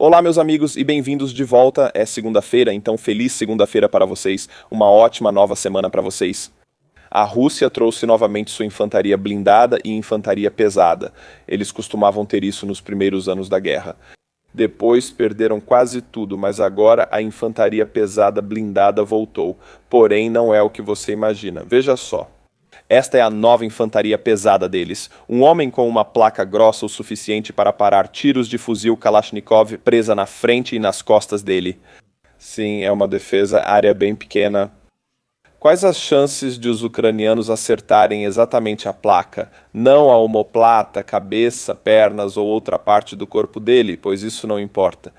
Olá, meus amigos, e bem-vindos de volta. É segunda-feira, então feliz segunda-feira para vocês. Uma ótima nova semana para vocês. A Rússia trouxe novamente sua infantaria blindada e infantaria pesada. Eles costumavam ter isso nos primeiros anos da guerra. Depois perderam quase tudo, mas agora a infantaria pesada blindada voltou. Porém, não é o que você imagina. Veja só. Esta é a nova infantaria pesada deles. Um homem com uma placa grossa o suficiente para parar tiros de fuzil Kalashnikov presa na frente e nas costas dele. Sim, é uma defesa área bem pequena. Quais as chances de os ucranianos acertarem exatamente a placa, não a omoplata, cabeça, pernas ou outra parte do corpo dele, pois isso não importa.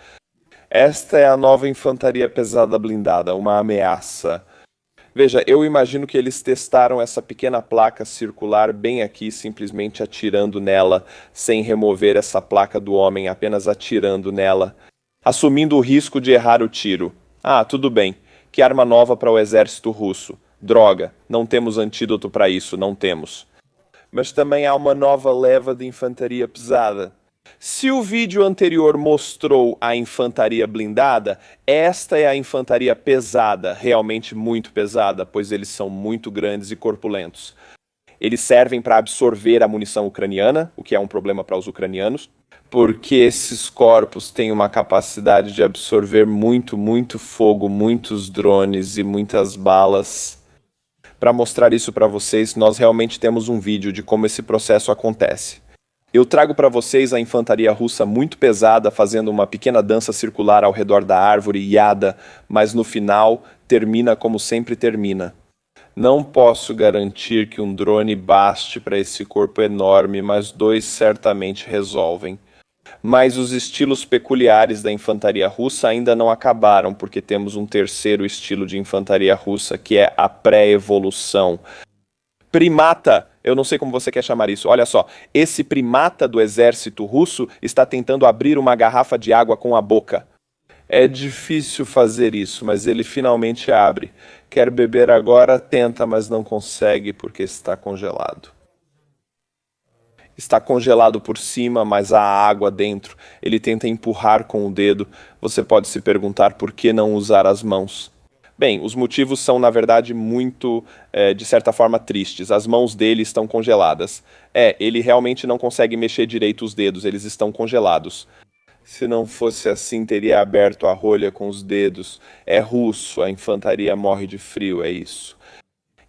Esta é a nova infantaria pesada blindada, uma ameaça. Veja, eu imagino que eles testaram essa pequena placa circular bem aqui, simplesmente atirando nela, sem remover essa placa do homem, apenas atirando nela, assumindo o risco de errar o tiro. Ah, tudo bem. Que arma nova para o exército russo. Droga, não temos antídoto para isso, não temos. Mas também há uma nova leva de infantaria pesada. Se o vídeo anterior mostrou a infantaria blindada, esta é a infantaria pesada, realmente muito pesada, pois eles são muito grandes e corpulentos. Eles servem para absorver a munição ucraniana, o que é um problema para os ucranianos, porque esses corpos têm uma capacidade de absorver muito fogo, muitos drones e muitas balas. Para mostrar isso para vocês, nós realmente temos um vídeo de como esse processo acontece. Eu trago para vocês a infantaria russa muito pesada fazendo uma pequena dança circular ao redor da árvore Yada, mas no final termina como sempre termina. Não posso garantir que um drone baste para esse corpo enorme, mas dois certamente resolvem. Mas os estilos peculiares da infantaria russa ainda não acabaram, porque temos um terceiro estilo de infantaria russa, que é a pré-evolução. Primata, eu não sei como você quer chamar isso. Olha só, esse primata do exército russo está tentando abrir uma garrafa de água com a boca. É difícil fazer isso, mas ele finalmente abre. Quer beber agora, tenta, mas não consegue porque está congelado. Está congelado por cima, mas há água dentro. Ele tenta empurrar com o dedo. Você pode se perguntar por que não usar as mãos. Bem, os motivos são, na verdade, muito, de certa forma, tristes. As mãos dele estão congeladas. Ele realmente não consegue mexer direito os dedos, eles estão congelados. Se não fosse assim, teria aberto a rolha com os dedos. É russo, a infantaria morre de frio, é isso.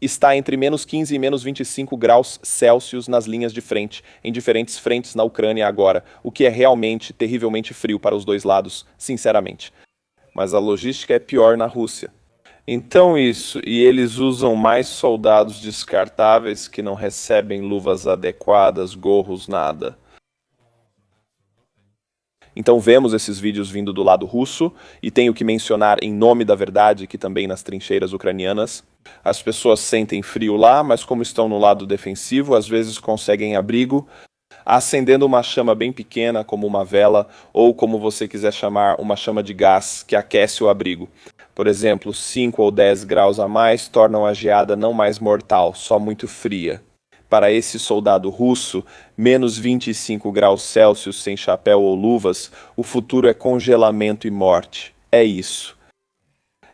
Está entre menos 15 e menos 25 graus Celsius nas linhas de frente, em diferentes frentes na Ucrânia agora, o que é realmente terrivelmente frio para os dois lados, sinceramente. Mas a logística é pior na Rússia. Então isso, e eles usam mais soldados descartáveis que não recebem luvas adequadas, gorros, nada. Então vemos esses vídeos vindo do lado russo, e tenho que mencionar em nome da verdade que também nas trincheiras ucranianas, as pessoas sentem frio lá, mas como estão no lado defensivo, às vezes conseguem abrigo, acendendo uma chama bem pequena, como uma vela, ou como você quiser chamar, uma chama de gás que aquece o abrigo. Por exemplo, 5 ou 10 graus a mais tornam a geada não mais mortal, só muito fria. Para esse soldado russo, menos 25 graus Celsius sem chapéu ou luvas, o futuro é congelamento e morte. É isso.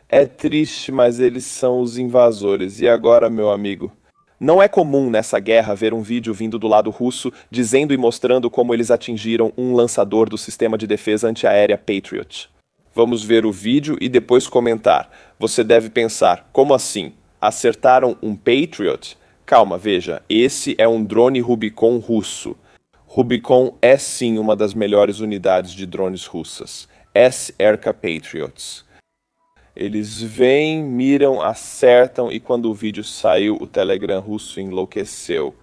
É triste, mas eles são os invasores. E agora, meu amigo? Não é comum nessa guerra ver um vídeo vindo do lado russo dizendo e mostrando como eles atingiram um lançador do sistema de defesa antiaérea Patriot. Vamos ver o vídeo e depois comentar. Você deve pensar, como assim? Acertaram um Patriot? Calma, veja, esse é um drone Rubicon russo. Rubicon é sim uma das melhores unidades de drones russas. S-ERKA Patriots. Eles vêm, miram, acertam e quando o vídeo saiu, o Telegram russo enlouqueceu.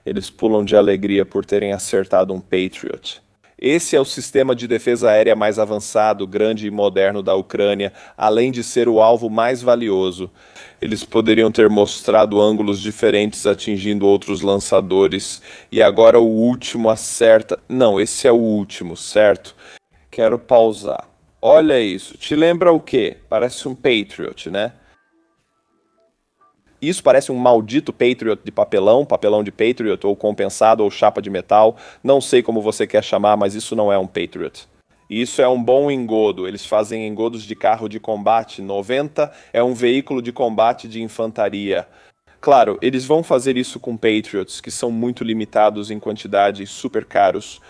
Eles pulam de alegria por terem acertado um Patriot. Esse é o sistema de defesa aérea mais avançado, grande e moderno da Ucrânia, além de ser o alvo mais valioso. Eles poderiam ter mostrado ângulos diferentes atingindo outros lançadores, e agora o último acerta... Não, esse é o último, certo? Quero pausar. Olha isso, te lembra o quê? Parece um Patriot, né? Isso parece um maldito Patriot de papelão, papelão de Patriot, ou compensado, ou chapa de metal. Não sei como você quer chamar, mas isso não é um Patriot. Isso é um bom engodo. Eles fazem engodos de carro de combate. 90 é um veículo de combate de infantaria. Claro, eles vão fazer isso com Patriots, que são muito limitados em quantidade e super caros.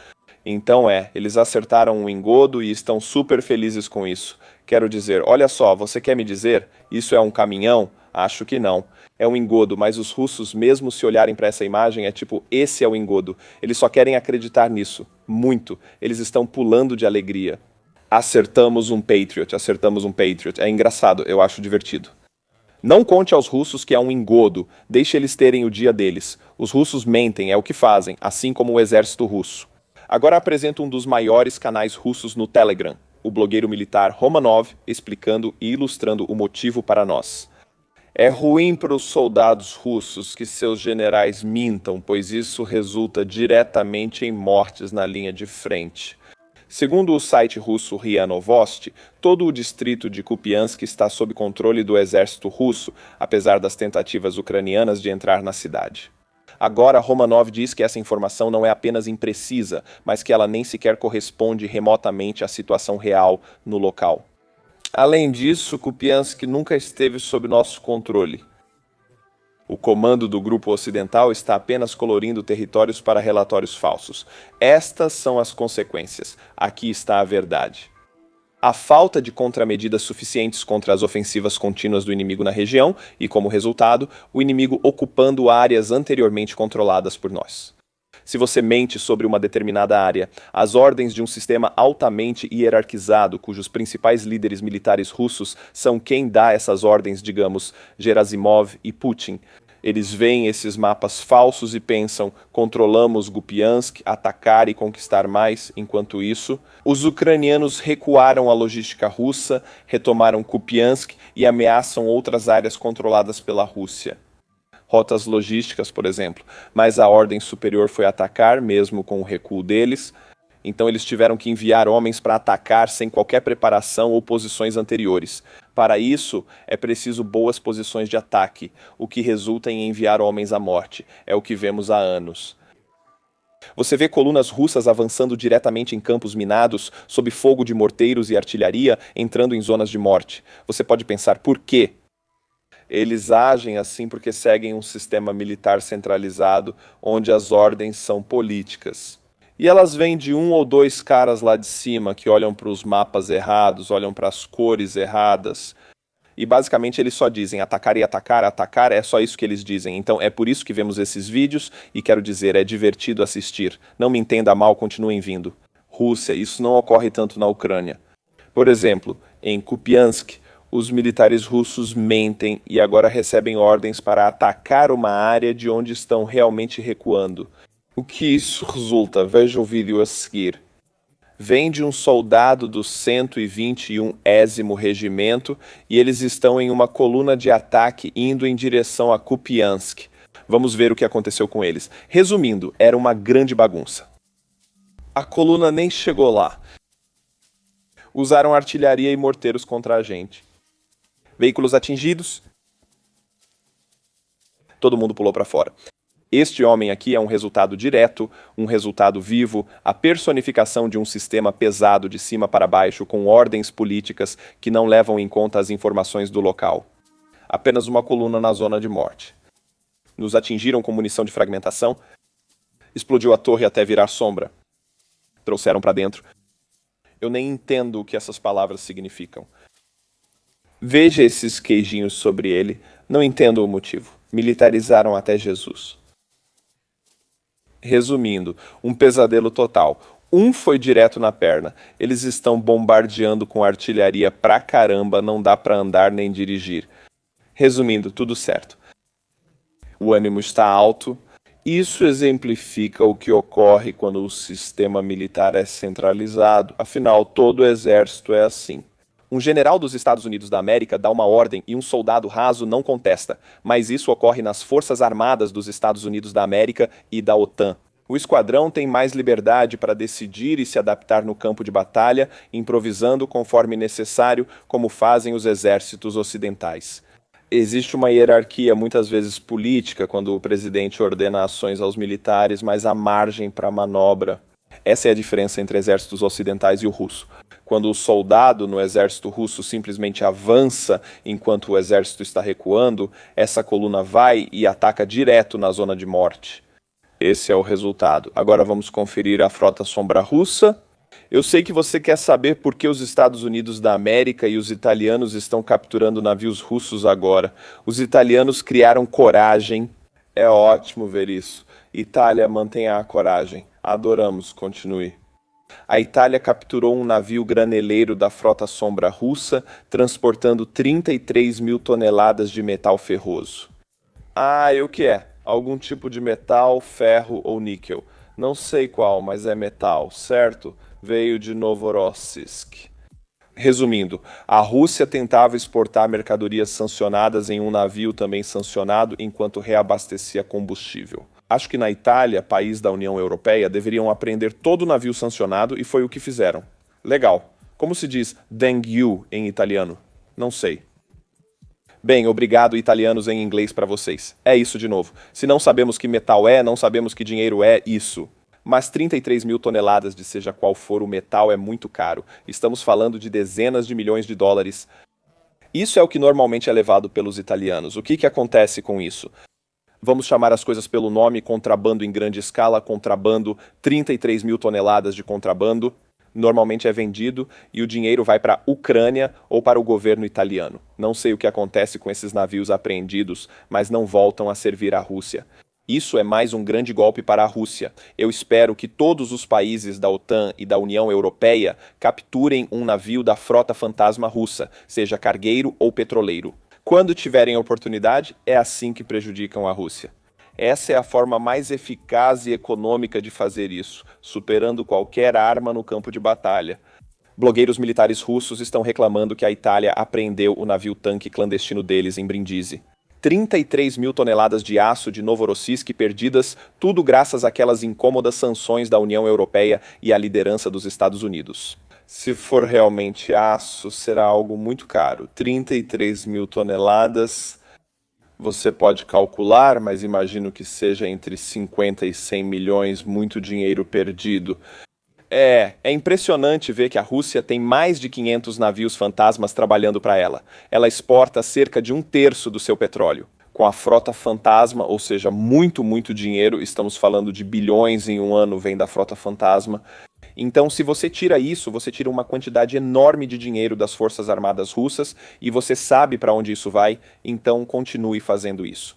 Então eles acertaram um engodo e estão super felizes com isso. Quero dizer, olha só, você quer me dizer, isso é um caminhão? Acho que não. É um engodo, mas os russos, mesmo se olharem para essa imagem, é tipo, esse é o engodo. Eles só querem acreditar nisso. Muito. Eles estão pulando de alegria. Acertamos um Patriot, acertamos um Patriot. É engraçado, eu acho divertido. Não conte aos russos que é um engodo, deixe eles terem o dia deles. Os russos mentem, é o que fazem, assim como o exército russo. Agora apresento um dos maiores canais russos no Telegram, o blogueiro militar Romanov, explicando e ilustrando o motivo para nós. É ruim para os soldados russos que seus generais mintam, pois isso resulta diretamente em mortes na linha de frente. Segundo o site russo RIA Novosti, todo o distrito de Kupiansk está sob controle do exército russo, apesar das tentativas ucranianas de entrar na cidade. Agora, Romanov diz que essa informação não é apenas imprecisa, mas que ela nem sequer corresponde remotamente à situação real no local. Além disso, Kupiansk nunca esteve sob nosso controle. O comando do Grupo Ocidental está apenas colorindo territórios para relatórios falsos. Estas são as consequências. Aqui está a verdade. A falta de contramedidas suficientes contra as ofensivas contínuas do inimigo na região e, como resultado, o inimigo ocupando áreas anteriormente controladas por nós. Se você mente sobre uma determinada área, as ordens de um sistema altamente hierarquizado, cujos principais líderes militares russos são quem dá essas ordens, digamos, Gerasimov e Putin. Eles veem esses mapas falsos e pensam, controlamos Kupiansk, atacar e conquistar mais. Enquanto isso, os ucranianos recuaram a logística russa, retomaram Kupiansk e ameaçam outras áreas controladas pela Rússia. Rotas logísticas, por exemplo, mas a ordem superior foi atacar, mesmo com o recuo deles. Então eles tiveram que enviar homens para atacar sem qualquer preparação ou posições anteriores. Para isso, é preciso boas posições de ataque, o que resulta em enviar homens à morte. É o que vemos há anos. Você vê colunas russas avançando diretamente em campos minados, sob fogo de morteiros e artilharia, entrando em zonas de morte. Você pode pensar, por quê? Eles agem assim porque seguem um sistema militar centralizado, onde as ordens são políticas. E elas vêm de um ou dois caras lá de cima que olham para os mapas errados, olham para as cores erradas. E basicamente eles só dizem atacar e atacar, atacar, é só isso que eles dizem. Então é por isso que vemos esses vídeos e quero dizer, é divertido assistir. Não me entenda mal, continuem vindo. Rússia, isso não ocorre tanto na Ucrânia. Por exemplo, em Kupiansk, os militares russos mentem e agora recebem ordens para atacar uma área de onde estão realmente recuando. O que isso resulta? Veja o vídeo a seguir. Vem de um soldado do 121º Regimento e eles estão em uma coluna de ataque indo em direção a Kupiansk. Vamos ver o que aconteceu com eles. Resumindo, era uma grande bagunça. A coluna nem chegou lá. Usaram artilharia e morteiros contra a gente. Veículos atingidos. Todo mundo pulou para fora. Este homem aqui é um resultado direto, um resultado vivo, a personificação de um sistema pesado de cima para baixo com ordens políticas que não levam em conta as informações do local. Apenas uma coluna na zona de morte. Nos atingiram com munição de fragmentação. Explodiu a torre até virar sombra. Trouxeram para dentro. Eu nem entendo o que essas palavras significam. Veja esses queijinhos sobre ele. Não entendo o motivo. Militarizaram até Jesus. Resumindo, um pesadelo total. Um foi direto na perna. Eles estão bombardeando com artilharia pra caramba, não dá pra andar nem dirigir. Resumindo, tudo certo. O ânimo está alto. Isso exemplifica o que ocorre quando o sistema militar é centralizado. Afinal, todo o exército é assim. Um general dos Estados Unidos da América dá uma ordem e um soldado raso não contesta, mas isso ocorre nas Forças Armadas dos Estados Unidos da América e da OTAN. O esquadrão tem mais liberdade para decidir e se adaptar no campo de batalha, improvisando conforme necessário, como fazem os exércitos ocidentais. Existe uma hierarquia, muitas vezes política, quando o presidente ordena ações aos militares, mas há margem para manobra. Essa é a diferença entre exércitos ocidentais e o russo. Quando o soldado no exército russo simplesmente avança enquanto o exército está recuando, essa coluna vai e ataca direto na zona de morte. Esse é o resultado. Agora vamos conferir a frota sombra russa. Eu sei que você quer saber por que os Estados Unidos da América e os italianos estão capturando navios russos agora. Os italianos criaram coragem. É ótimo ver isso. Itália, mantenha a coragem. Adoramos, continue. A Itália capturou um navio graneleiro da frota sombra russa, transportando 33 mil toneladas de metal ferroso. Ah, e o que é? Algum tipo de metal, ferro ou níquel. Não sei qual, mas é metal, certo? Veio de Novorossiysk. Resumindo, a Rússia tentava exportar mercadorias sancionadas em um navio também sancionado enquanto reabastecia combustível. Acho que na Itália, país da União Europeia, deveriam apreender todo o navio sancionado e foi o que fizeram. Legal. Como se diz "thank you" em italiano? Não sei. Bem, obrigado italianos em inglês para vocês. É isso de novo. Se não sabemos que metal é, não sabemos que dinheiro é isso. Mas 33 mil toneladas de seja qual for o metal é muito caro. Estamos falando de dezenas de milhões de dólares. Isso é o que normalmente é levado pelos italianos. O que acontece com isso? Vamos chamar as coisas pelo nome: contrabando em grande escala, contrabando, 33 mil toneladas de contrabando, normalmente é vendido e o dinheiro vai para a Ucrânia ou para o governo italiano. Não sei o que acontece com esses navios apreendidos, mas não voltam a servir à Rússia. Isso é mais um grande golpe para a Rússia. Eu espero que todos os países da OTAN e da União Europeia capturem um navio da frota fantasma russa, seja cargueiro ou petroleiro. Quando tiverem oportunidade, é assim que prejudicam a Rússia. Essa é a forma mais eficaz e econômica de fazer isso, superando qualquer arma no campo de batalha. Blogueiros militares russos estão reclamando que a Itália apreendeu o navio-tanque clandestino deles em Brindisi. 33 mil toneladas de aço de Novorossiysk perdidas, tudo graças àquelas incômodas sanções da União Europeia e à liderança dos Estados Unidos. Se for realmente aço, será algo muito caro. 33 mil toneladas, você pode calcular, mas imagino que seja entre 50 e 100 milhões, muito dinheiro perdido. É impressionante ver que a Rússia tem mais de 500 navios fantasmas trabalhando para ela. Ela exporta cerca de 1/3 do seu petróleo. Com a frota fantasma, ou seja, muito dinheiro, estamos falando de bilhões em um ano vem da frota fantasma. Então, se você tira isso, você tira uma quantidade enorme de dinheiro das Forças Armadas russas e você sabe para onde isso vai, então continue fazendo isso.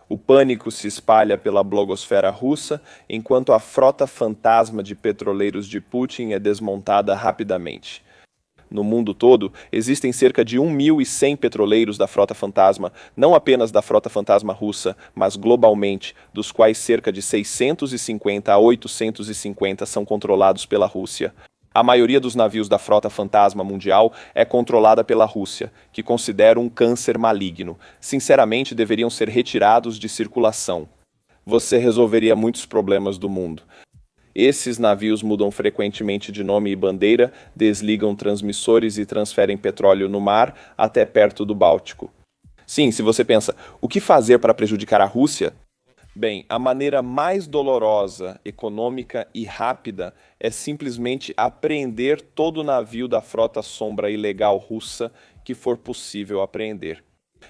O pânico se espalha pela blogosfera russa, enquanto a frota fantasma de petroleiros de Putin é desmontada rapidamente. No mundo todo, existem cerca de 1.100 petroleiros da frota fantasma, não apenas da frota fantasma russa, mas globalmente, dos quais cerca de 650 a 850 são controlados pela Rússia. A maioria dos navios da frota fantasma mundial é controlada pela Rússia, que considera um câncer maligno. Sinceramente, deveriam ser retirados de circulação. Você resolveria muitos problemas do mundo. Esses navios mudam frequentemente de nome e bandeira, desligam transmissores e transferem petróleo no mar até perto do Báltico. Sim, se você pensa, o que fazer para prejudicar a Rússia? Bem, a maneira mais dolorosa, econômica e rápida é simplesmente apreender todo o navio da frota sombra ilegal russa que for possível apreender.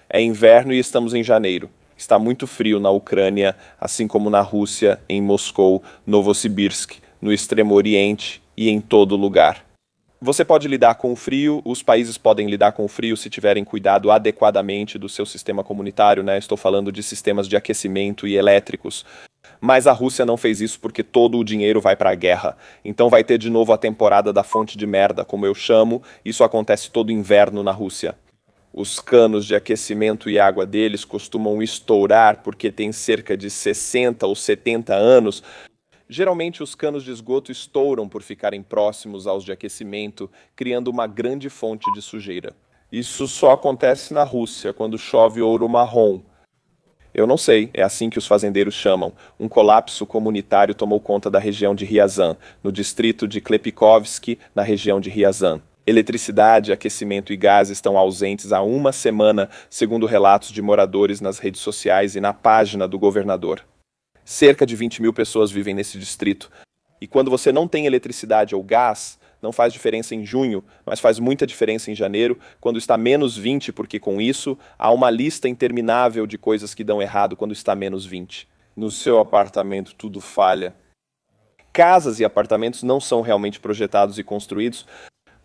É inverno e estamos em janeiro. Está muito frio na Ucrânia, assim como na Rússia, em Moscou, Novosibirsk, no Extremo Oriente e em todo lugar. Você pode lidar com o frio, os países podem lidar com o frio se tiverem cuidado adequadamente do seu sistema comunitário, né? Estou falando de sistemas de aquecimento e elétricos. Mas a Rússia não fez isso porque todo o dinheiro vai para a guerra. Então vai ter de novo a temporada da fonte de merda, como eu chamo. Isso acontece todo inverno na Rússia. Os canos de aquecimento e água deles costumam estourar porque tem cerca de 60 ou 70 anos. Geralmente os canos de esgoto estouram por ficarem próximos aos de aquecimento, criando uma grande fonte de sujeira. Isso só acontece na Rússia, quando chove ouro marrom. Eu não sei, é assim que os fazendeiros chamam. Um colapso comunitário tomou conta da região de Ryazan, no distrito de Klepikovsk, na região de Ryazan. Eletricidade, aquecimento e gás estão ausentes há uma semana, segundo relatos de moradores nas redes sociais e na página do governador. Cerca de 20 mil pessoas vivem nesse distrito. E quando você não tem eletricidade ou gás, não faz diferença em junho, mas faz muita diferença em janeiro, quando está menos 20, porque com isso há uma lista interminável de coisas que dão errado quando está menos 20. No seu apartamento tudo falha. Casas e apartamentos não são realmente projetados e construídos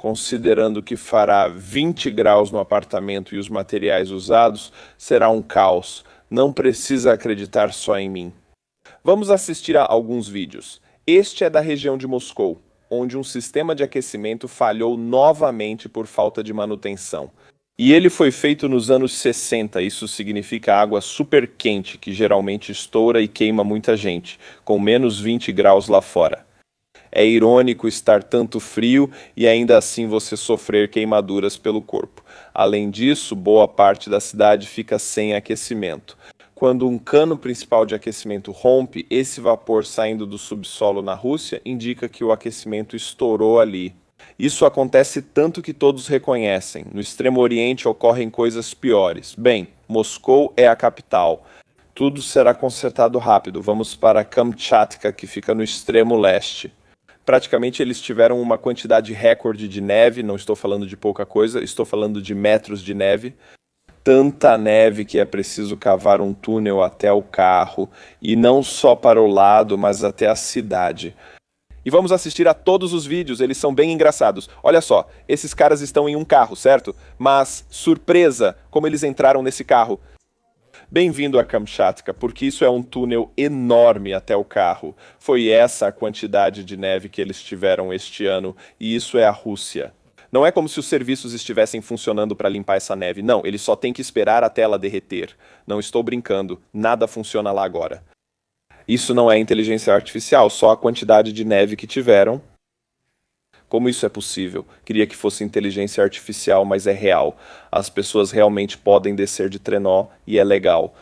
considerando que fará 20 graus no apartamento e os materiais usados, será um caos. Não precisa acreditar só em mim. Vamos assistir a alguns vídeos. Este é da região de Moscou, onde um sistema de aquecimento falhou novamente por falta de manutenção. E ele foi feito nos anos 60, isso significa água super quente, que geralmente estoura e queima muita gente, com menos 20 graus lá fora. É irônico estar tanto frio e ainda assim você sofrer queimaduras pelo corpo. Além disso, boa parte da cidade fica sem aquecimento. Quando um cano principal de aquecimento rompe, esse vapor saindo do subsolo na Rússia indica que o aquecimento estourou ali. Isso acontece tanto que todos reconhecem. No Extremo Oriente ocorrem coisas piores. Bem, Moscou é a capital. Tudo será consertado rápido. Vamos para Kamchatka, que fica no extremo leste. Praticamente eles tiveram uma quantidade recorde de neve, não estou falando de pouca coisa, estou falando de metros de neve. Tanta neve que é preciso cavar um túnel até o carro, e não só para o lado, mas até a cidade. E vamos assistir a todos os vídeos, eles são bem engraçados. Olha só, esses caras estão em um carro, certo? Mas, surpresa, como eles entraram nesse carro. Bem-vindo a Kamchatka, porque isso é um túnel enorme até o carro. Foi essa a quantidade de neve que eles tiveram este ano, e isso é a Rússia. Não é como se os serviços estivessem funcionando para limpar essa neve. Não, eles só têm que esperar até ela derreter. Não estou brincando, nada funciona lá agora. Isso não é inteligência artificial, só a quantidade de neve que tiveram. Como isso é possível? Queria que fosse inteligência artificial, mas é real. As pessoas realmente podem descer de trenó e é legal.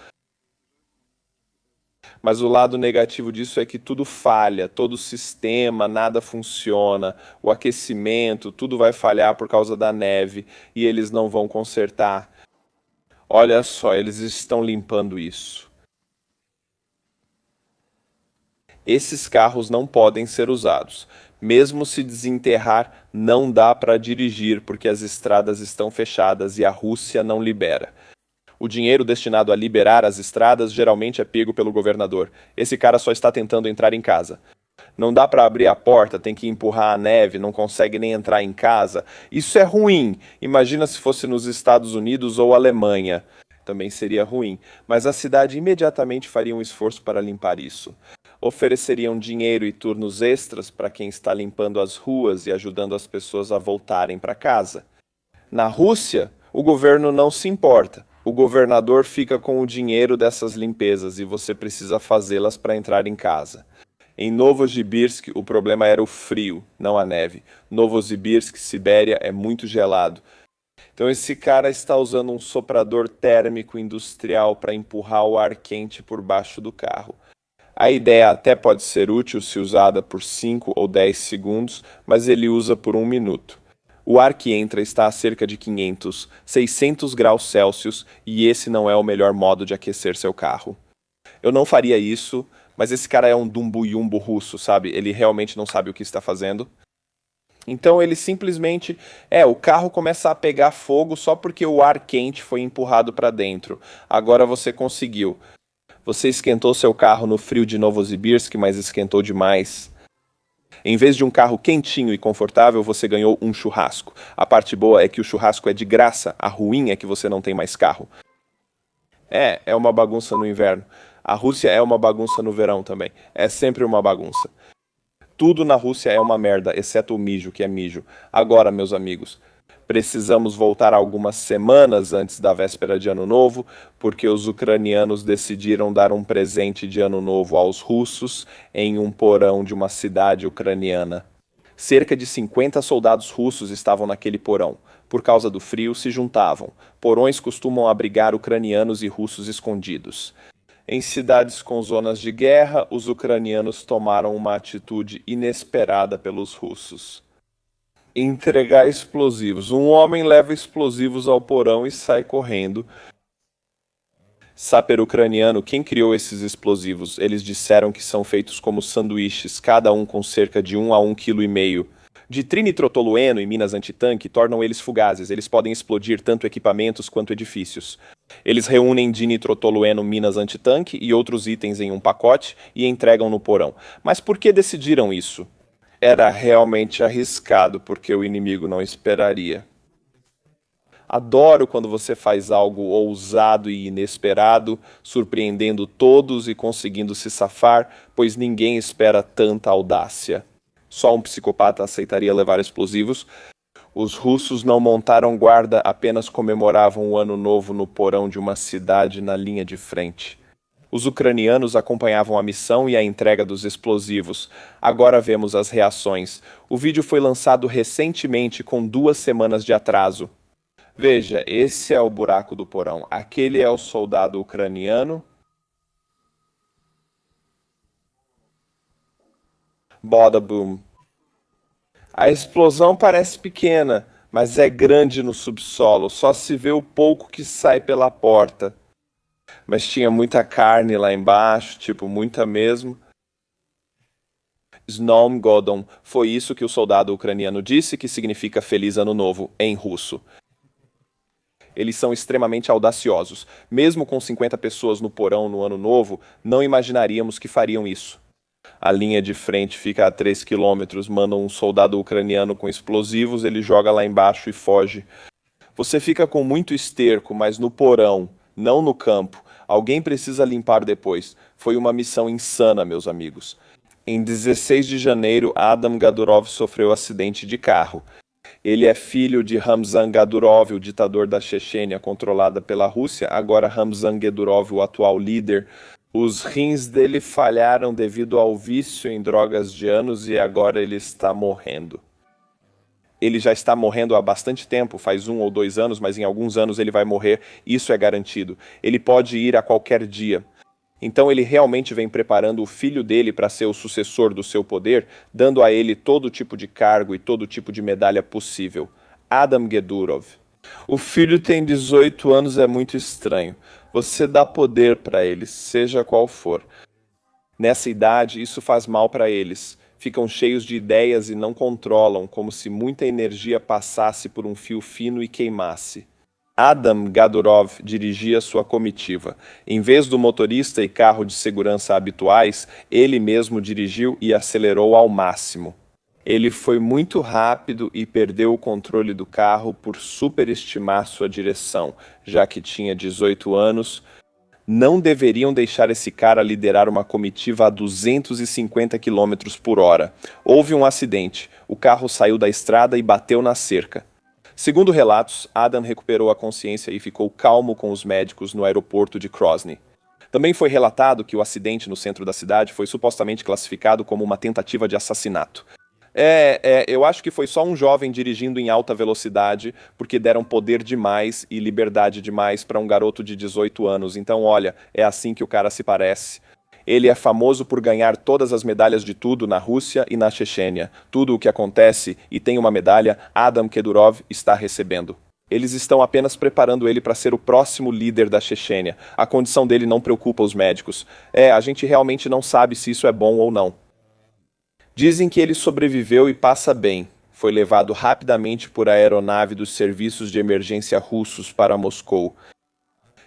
Mas o lado negativo disso é que tudo falha, todo o sistema, nada funciona, o aquecimento, tudo vai falhar por causa da neve e eles não vão consertar. Olha só, eles estão limpando isso. Esses carros não podem ser usados. Mesmo se desenterrar, não dá para dirigir porque as estradas estão fechadas e a Rússia não libera. O dinheiro destinado a liberar as estradas geralmente é pego pelo governador. Esse cara só está tentando entrar em casa. Não dá para abrir a porta, tem que empurrar a neve, não consegue nem entrar em casa. Isso é ruim. Imagina se fosse nos Estados Unidos ou Alemanha. Também seria ruim. Mas a cidade imediatamente faria um esforço para limpar isso. Ofereceriam dinheiro e turnos extras para quem está limpando as ruas e ajudando as pessoas a voltarem para casa. Na Rússia, o governo não se importa. O governador fica com o dinheiro dessas limpezas e você precisa fazê-las para entrar em casa. Em Novosibirsk, o problema era o frio, não a neve. Novosibirsk, Sibéria, é muito gelado. Então esse cara está usando um soprador térmico industrial para empurrar o ar quente por baixo do carro. A ideia até pode ser útil se usada por 5 ou 10 segundos, mas ele usa por 1 minuto. O ar que entra está a cerca de 500, 600 graus Celsius e esse não é o melhor modo de aquecer seu carro. Eu não faria isso, mas esse cara é um dumbo-yumbo russo, sabe? Ele realmente não sabe o que está fazendo. Então ele simplesmente... o carro começa a pegar fogo só porque o ar quente foi empurrado para dentro. Agora você conseguiu. Você esquentou seu carro no frio de Novosibirsk, mas esquentou demais. Em vez de um carro quentinho e confortável, você ganhou um churrasco. A parte boa é que o churrasco é de graça, a ruim é que você não tem mais carro. É uma bagunça no inverno. A Rússia é uma bagunça no verão também. É sempre uma bagunça. Tudo na Rússia é uma merda, exceto o mijo, que é mijo. Agora, meus amigos, precisamos voltar algumas semanas antes da véspera de Ano Novo, porque os ucranianos decidiram dar um presente de Ano Novo aos russos em um porão de uma cidade ucraniana. Cerca de 50 soldados russos estavam naquele porão. Por causa do frio, se juntavam. Porões costumam abrigar ucranianos e russos escondidos. Em cidades com zonas de guerra, os ucranianos tomaram uma atitude inesperada pelos russos. Entregar explosivos. Um homem leva explosivos ao porão e sai correndo. Saper ucraniano, quem criou esses explosivos? Eles disseram que são feitos como sanduíches, cada um com cerca de 1 a 1,5 kg. De trinitrotolueno e minas antitanque tornam eles fugazes, eles podem explodir tanto equipamentos quanto edifícios. Eles reúnem dinitrotolueno, minas antitanque e outros itens em um pacote e entregam no porão. Mas por que decidiram isso? Era realmente arriscado, porque o inimigo não esperaria. Adoro quando você faz algo ousado e inesperado, surpreendendo todos e conseguindo se safar, pois ninguém espera tanta audácia. Só um psicopata aceitaria levar explosivos. Os russos não montaram guarda, apenas comemoravam o ano novo no porão de uma cidade na linha de frente. Os ucranianos acompanhavam a missão e a entrega dos explosivos. Agora vemos as reações. O vídeo foi lançado recentemente com 2 semanas de atraso. Veja, esse é o buraco do porão. Aquele é o soldado ucraniano. Bada boom. A explosão parece pequena, mas é grande no subsolo. Só se vê o pouco que sai pela porta. Mas tinha muita carne lá embaixo, tipo, muita mesmo. Snom Godom. Foi isso que o soldado ucraniano disse, que significa Feliz Ano Novo, em russo. Eles são extremamente audaciosos. Mesmo com 50 pessoas no porão no Ano Novo, não imaginaríamos que fariam isso. A linha de frente fica a 3 quilômetros, mandam um soldado ucraniano com explosivos, ele joga lá embaixo e foge. Você fica com muito esterco, mas no porão, não no campo. Alguém precisa limpar depois. Foi uma missão insana, meus amigos. Em 16 de janeiro, Adam Gadurov sofreu acidente de carro. Ele é filho de Ramzan Gadurov, o ditador da Chechênia controlada pela Rússia. Agora Ramzan Gadurov, o atual líder. Os rins dele falharam devido ao vício em drogas de anos e agora ele está morrendo. Ele já está morrendo há bastante tempo, faz 1 ou 2 anos, mas em alguns anos ele vai morrer, isso é garantido. Ele pode ir a qualquer dia. Então ele realmente vem preparando o filho dele para ser o sucessor do seu poder, dando a ele todo tipo de cargo e todo tipo de medalha possível. Adam Gedurov. O filho tem 18 anos, é muito estranho. Você dá poder para eles, seja qual for. Nessa idade, isso faz mal para eles. Ficam cheios de ideias e não controlam, como se muita energia passasse por um fio fino e queimasse. Adam Gadurov dirigia sua comitiva. Em vez do motorista e carro de segurança habituais, ele mesmo dirigiu e acelerou ao máximo. Ele foi muito rápido e perdeu o controle do carro por superestimar sua direção, já que tinha 18 anos. Não deveriam deixar esse cara liderar uma comitiva a 250 km por hora. Houve um acidente. O carro saiu da estrada e bateu na cerca. Segundo relatos, Adam recuperou a consciência e ficou calmo com os médicos no aeroporto de Grozny. Também foi relatado que o acidente no centro da cidade foi supostamente classificado como uma tentativa de assassinato. Eu acho que foi só um jovem dirigindo em alta velocidade, porque deram poder demais e liberdade demais para um garoto de 18 anos. Então, olha, é assim que o cara se parece. Ele é famoso por ganhar todas as medalhas de tudo na Rússia e na Chechênia. Tudo o que acontece e tem uma medalha, Adam Kedurov está recebendo. Eles estão apenas preparando ele para ser o próximo líder da Chechênia. A condição dele não preocupa os médicos. A gente realmente não sabe se isso é bom ou não. Dizem que ele sobreviveu e passa bem. Foi levado rapidamente por aeronave dos serviços de emergência russos para Moscou.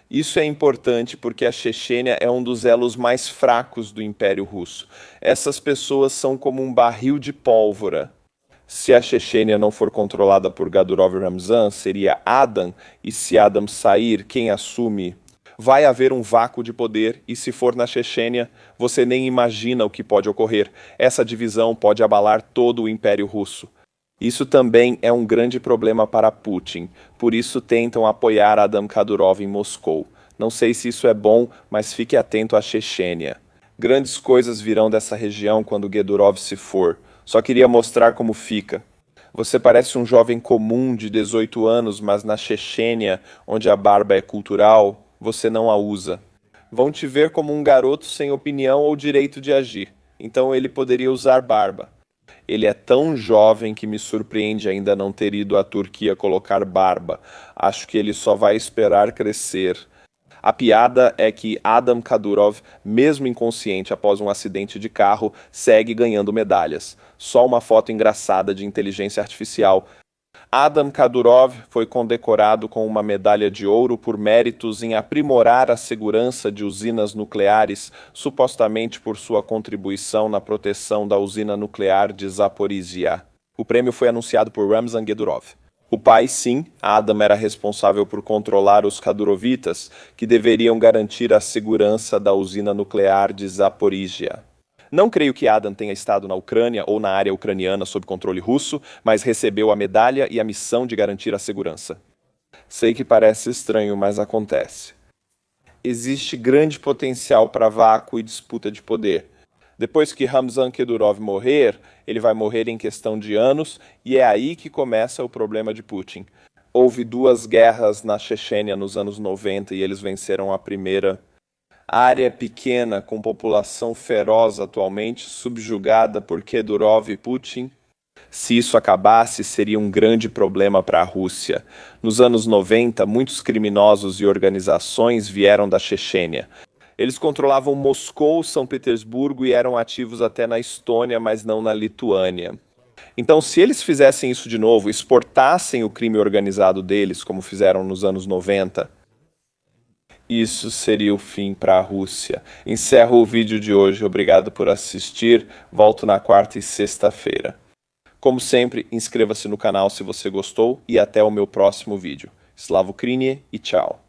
Isso é importante porque a Chechênia é um dos elos mais fracos do Império Russo. Essas pessoas são como um barril de pólvora. Se a Chechênia não for controlada por Gadurov e Ramzan, seria Adam, e se Adam sair, quem assume? Vai haver um vácuo de poder, e se for na Chechênia, você nem imagina o que pode ocorrer. Essa divisão pode abalar todo o Império Russo. Isso também é um grande problema para Putin, por isso tentam apoiar Adam Kadyrov em Moscou. Não sei se isso é bom, mas fique atento à Chechênia. Grandes coisas virão dessa região quando Gedurov se for. Só queria mostrar como fica. Você parece um jovem comum de 18 anos, mas na Chechênia, onde a barba é cultural, você não a usa. Vão te ver como um garoto sem opinião ou direito de agir. Então ele poderia usar barba. Ele é tão jovem que me surpreende ainda não ter ido à Turquia colocar barba. Acho que ele só vai esperar crescer. A piada é que Adam Kadyrov, mesmo inconsciente após um acidente de carro, segue ganhando medalhas. Só uma foto engraçada de inteligência artificial. Adam Kadyrov foi condecorado com uma medalha de ouro por méritos em aprimorar a segurança de usinas nucleares, supostamente por sua contribuição na proteção da usina nuclear de Zaporizhia. O prêmio foi anunciado por Ramzan Kadyrov. O pai, sim, Adam era responsável por controlar os Kadyrovitas, que deveriam garantir a segurança da usina nuclear de Zaporizhia. Não creio que Adam tenha estado na Ucrânia ou na área ucraniana sob controle russo, mas recebeu a medalha e a missão de garantir a segurança. Sei que parece estranho, mas acontece. Existe grande potencial para vácuo e disputa de poder. Depois que Ramzan Kadyrov morrer, ele vai morrer em questão de anos, e é aí que começa o problema de Putin. Houve 2 guerras na Chechênia nos anos 90 e eles venceram a primeira. A área é pequena, com população feroz atualmente, subjugada por Kadyrov e Putin. Se isso acabasse, seria um grande problema para a Rússia. Nos anos 90, muitos criminosos e organizações vieram da Chechênia. Eles controlavam Moscou, São Petersburgo e eram ativos até na Estônia, mas não na Lituânia. Então, se eles fizessem isso de novo, exportassem o crime organizado deles, como fizeram nos anos 90, isso seria o fim para a Rússia. Encerro o vídeo de hoje. Obrigado por assistir. Volto na quarta e sexta-feira. Como sempre, inscreva-se no canal se você gostou e até o meu próximo vídeo. Slava Ukraini e tchau!